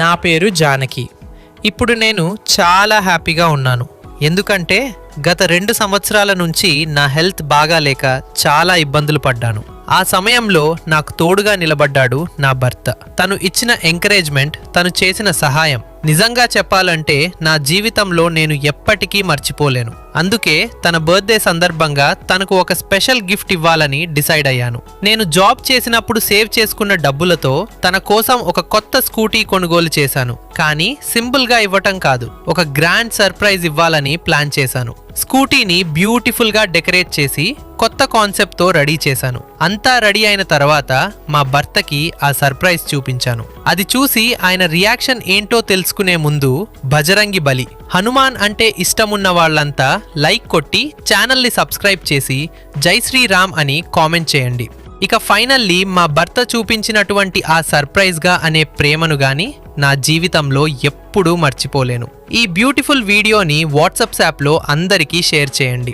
నా పేరు జానకి. ఇప్పుడు నేను చాలా హ్యాపీగా ఉన్నాను. ఎందుకంటే గత 2 సంవత్సరాల నుంచి నా హెల్త్ బాగాలేక చాలా ఇబ్బందులు పడ్డాను. ఆ సమయంలో నాకు తోడుగా నిలబడ్డాడు నా భర్త. తను ఇచ్చిన ఎంకరేజ్మెంట్, తను చేసిన సహాయం నిజంగా చెప్పాలంటే నా జీవితంలో నేను ఎప్పటికీ మర్చిపోలేను. అందుకే తన బర్త్డే సందర్భంగా తనకు ఒక స్పెషల్ గిఫ్ట్ ఇవ్వాలని డిసైడ్ అయ్యాను. నేను జాబ్ చేసినప్పుడు సేవ్ చేసుకున్న డబ్బులతో తన కోసం ఒక కొత్త స్కూటీ కొనుగోలు చేశాను. కానీ సింపుల్గా ఇవ్వటం కాదు, ఒక గ్రాండ్ సర్ప్రైజ్ ఇవ్వాలని ప్లాన్ చేశాను. స్కూటీని బ్యూటిఫుల్ గా డెకరేట్ చేసి కొత్త కాన్సెప్ట్ తో రెడీ చేశాను. అంతా రెడీ అయిన తర్వాత మా భర్తకి ఆ సర్ప్రైజ్ చూపించాను. అది చూసి ఆయన రియాక్షన్ ఏంటో తెలుసుకునే ముందు బజరంగి బలి, హనుమాన్ అంటే ఇష్టమున్న వాళ్ళంతా లైక్ కొట్టి ఛానల్ని సబ్స్క్రైబ్ చేసి జై శ్రీరామ్ అని కామెంట్ చేయండి. ఇక ఫైనల్లీ మా భర్త చూపించినటువంటి ఆ సర్ప్రైజ్ గా అనే ప్రేమను గాని నా జీవితంలో ఎప్పుడూ మర్చిపోలేను. ఈ బ్యూటిఫుల్ వీడియోని వాట్సాప్ యాప్లో అందరికీ షేర్ చేయండి.